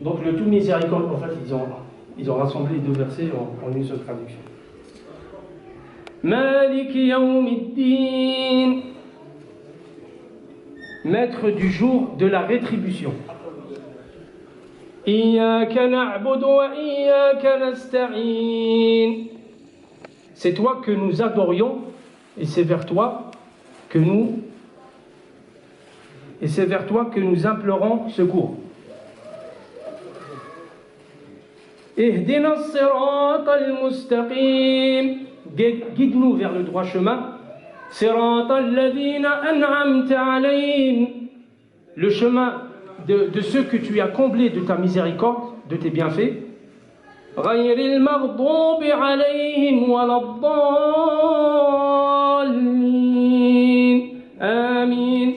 Donc le tout miséricorde, en fait, ils ont rassemblé les deux versets en une seule traduction. Malik Yawmiddin, maître du jour de la rétribution. Iyyaka na'budu wa iyyaka nasta'in. C'est toi que nous adorions et c'est vers toi que nous implorons secours. Ihdina as-sirata al-mustaqim. Guide-nous vers le droit chemin. Sirata alladhina an'amta alayhim. Le chemin de ceux que tu as comblés de ta miséricorde, de tes bienfaits. Ghayril maghdubi alayhim waladdallin. Amin.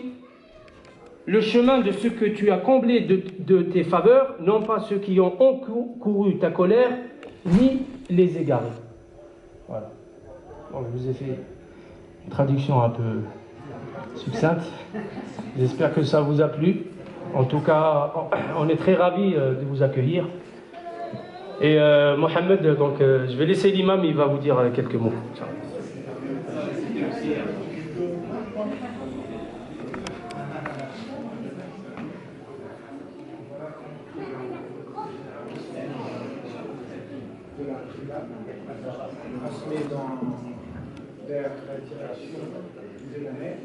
Le chemin de ceux que tu as comblés de tes faveurs, non pas ceux qui ont encouru ta colère, ni les égarés. Voilà. Bon, je vous ai fait une traduction un peu succincte. J'espère que ça vous a plu. En tout cas, on est très ravis de vous accueillir. Et Mohamed, donc, je vais laisser l'imam, il va vous dire quelques mots. Vers la direction de la mer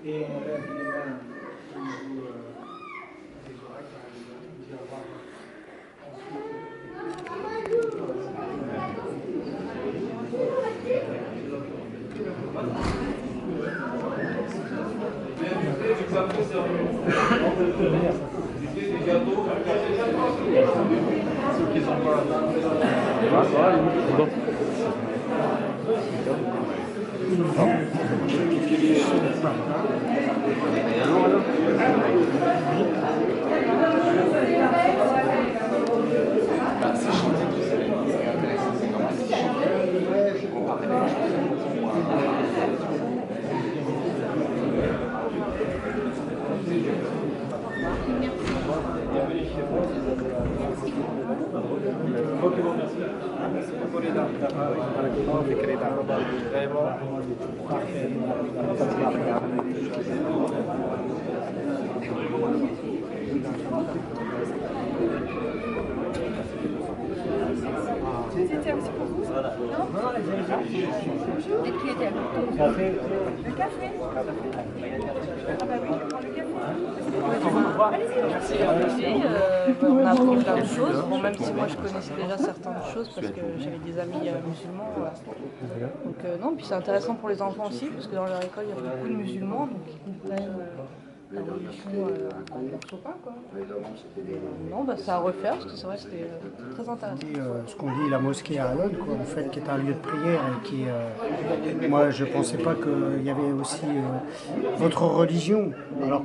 et on lève les mains sous les oreilles par exemple, dire C'était aussi pour vous? Non, et qui était avec toi? Le café? Ah bah oui, je prends le café. Allez-y. On a appris plein de choses. Bon, même si moi je connaissais déjà certaines choses parce que j'avais des amis musulmans. Donc non, puis c'est intéressant pour les enfants aussi parce que dans leur école il y a beaucoup de musulmans donc ils comprennent la religion qu'on ne perçoit pas quoi. Non, bah c'est à refaire parce que c'est vrai que c'était très intéressant. ce qu'on dit la mosquée à Alon, quoi, en fait, qui est un lieu de prière et qui, moi, je pensais pas qu'il y avait aussi votre religion, alors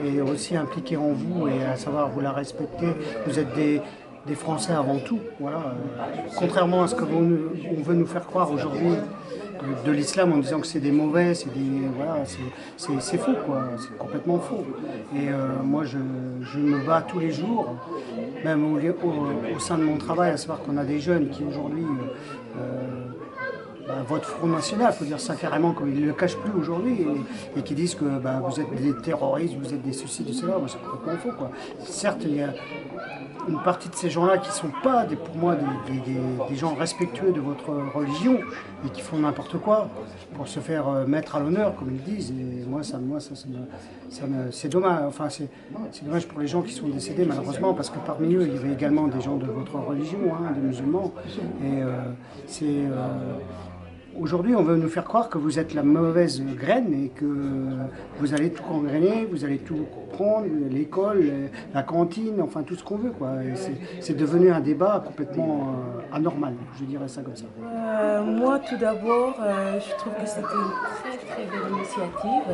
est aussi impliquée en vous et à savoir vous la respectez. Vous êtes des Français avant tout, voilà. Contrairement à ce que on veut nous faire croire aujourd'hui de l'islam en disant que c'est des mauvais, c'est des voilà, c'est faux quoi, c'est complètement faux. Et moi je me bats tous les jours, même au sein de mon travail, à savoir qu'on a des jeunes qui aujourd'hui votent Front National, il faut dire ça carrément comme ils ne le cachent plus aujourd'hui, et qui disent que vous êtes des terroristes, vous êtes des ceci, de cela, c'est complètement faux quoi. Certes, il y a une partie de ces gens-là qui ne sont pas, pour moi, des gens respectueux de votre religion et qui font n'importe quoi pour se faire mettre à l'honneur, comme ils disent. Et moi, c'est dommage. Enfin, c'est dommage pour les gens qui sont décédés, malheureusement, parce que parmi eux, il y avait également des gens de votre religion, des musulmans. Et aujourd'hui, on veut nous faire croire que vous êtes la mauvaise graine et que vous allez tout gangréner, vous allez tout prendre, l'école, la cantine, enfin tout ce qu'on veut, quoi. C'est devenu un débat complètement anormal, je dirais ça comme ça. Moi, tout d'abord, je trouve que c'est une très très belle initiative.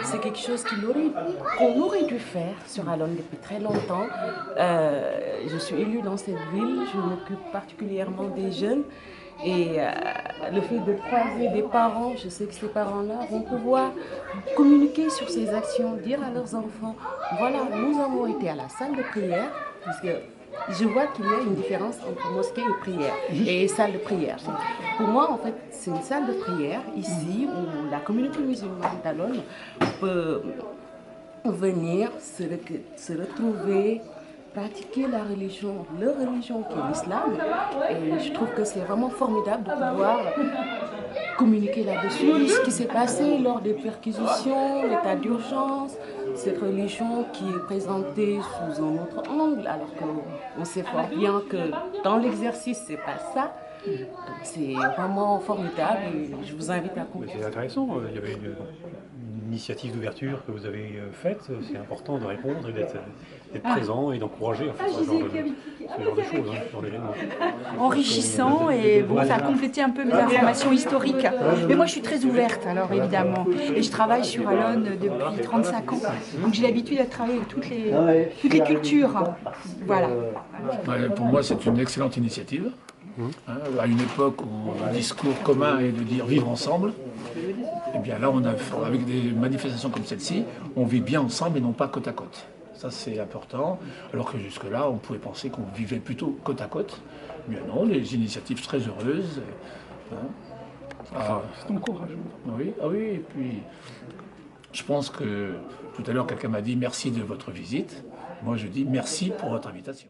C'est quelque chose qu'on aurait dû faire sur Alon depuis très longtemps. Je suis élue dans cette ville, je m'occupe particulièrement des jeunes. Et le fait de croiser des parents, je sais que ces parents-là vont pouvoir communiquer sur ces actions, dire à leurs enfants, voilà, nous avons été à la salle de prière, parce que je vois qu'il y a une différence entre mosquée et prière, et salle de prière. Pour moi, en fait, c'est une salle de prière ici où la communauté musulmane d'Alonne peut venir se retrouver, pratiquer la religion, leur religion qui est l'islam. Et je trouve que c'est vraiment formidable de pouvoir communiquer là-dessus. Ce qui s'est passé lors des perquisitions, l'état d'urgence, cette religion qui est présentée sous un autre angle, alors qu'on sait fort bien que dans l'exercice, c'est pas ça. Donc c'est vraiment formidable et je vous invite à comprendre. C'est intéressant, il y avait une initiative d'ouverture que vous avez faite, c'est important de répondre et d'être présent et d'encourager en fait, ce genre de choses dans l'événement. Enrichissant et bon, ça a complété un peu mes informations historiques. Mais moi je suis très ouverte alors évidemment. Et je travaille sur Alonne depuis 35 ans. Donc j'ai l'habitude de travailler avec toutes les cultures. Voilà. Ouais, pour moi c'est une excellente initiative. À une époque où le discours commun est de dire vivre ensemble, et bien là, avec des manifestations comme celle-ci, on vit bien ensemble et non pas côte à côte. Ça, c'est important, alors que jusque-là, on pouvait penser qu'on vivait plutôt côte à côte. Mais non, les initiatives très heureuses. C'est encourageant. Oui, et puis, je pense que tout à l'heure, quelqu'un m'a dit merci de votre visite. Moi, je dis merci pour votre invitation.